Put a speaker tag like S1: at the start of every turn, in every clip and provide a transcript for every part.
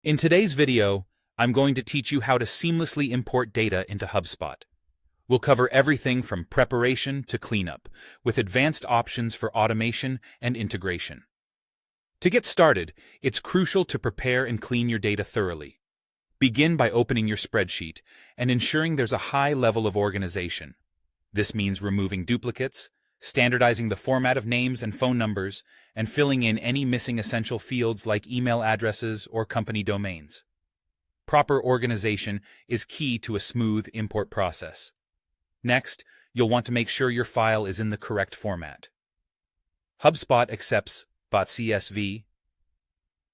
S1: In today's video, I'm going to teach you how to seamlessly import data into HubSpot. We'll cover everything from preparation to cleanup, with advanced options for automation and integration. To get started, it's crucial to prepare and clean your data thoroughly. Begin by opening your spreadsheet and ensuring there's a high level of organization. This means removing duplicates, standardizing the format of names and phone numbers, and filling in any missing essential fields like email addresses or company domains. Proper organization is key to a smooth import process. Next, you'll want to make sure your file is in the correct format. HubSpot accepts .csv,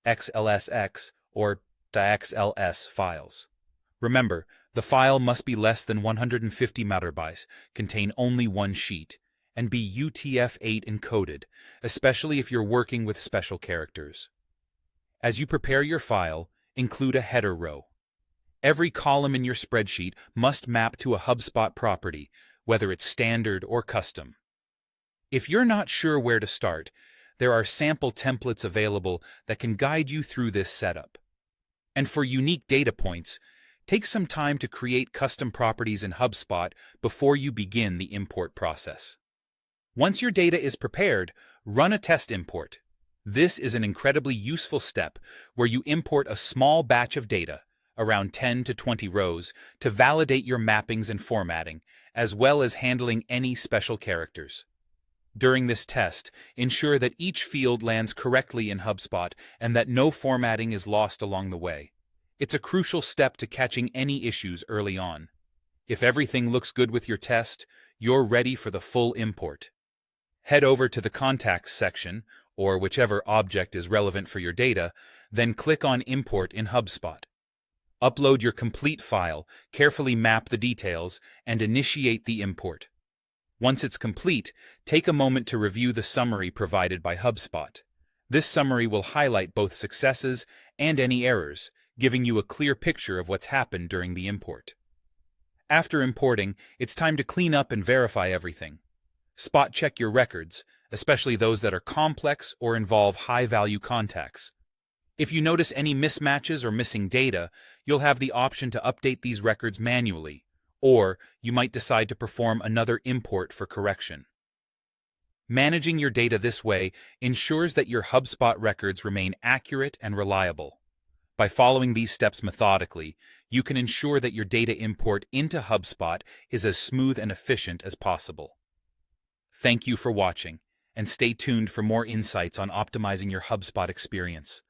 S1: XLSX, or .xls files. Remember, the file must be less than 150 megabytes, contain only one sheet, and be UTF-8 encoded, especially if you're working with special characters. As you prepare your file, include a header row. Every column in your spreadsheet must map to a HubSpot property, whether it's standard or custom. If you're not sure where to start, there are sample templates available that can guide you through this setup. And for unique data points, take some time to create custom properties in HubSpot before you begin the import process. Once your data is prepared, run a test import. This is an incredibly useful step where you import a small batch of data, around 10 to 20 rows, to validate your mappings and formatting, as well as handling any special characters. During this test, ensure that each field lands correctly in HubSpot and that no formatting is lost along the way. It's a crucial step to catching any issues early on. If everything looks good with your test, you're ready for the full import. Head over to the Contacts section, or whichever object is relevant for your data, then click on Import in HubSpot. Upload your complete file, carefully map the details, and initiate the import. Once it's complete, take a moment to review the summary provided by HubSpot. This summary will highlight both successes and any errors, giving you a clear picture of what's happened during the import. After importing, it's time to clean up and verify everything. Spot check your records, especially those that are complex or involve high-value contacts. If you notice any mismatches or missing data, you'll have the option to update these records manually, or you might decide to perform another import for correction. Managing your data this way ensures that your HubSpot records remain accurate and reliable. By following these steps methodically, you can ensure that your data import into HubSpot is as smooth and efficient as possible. Thank you for watching, and stay tuned for more insights on optimizing your HubSpot experience.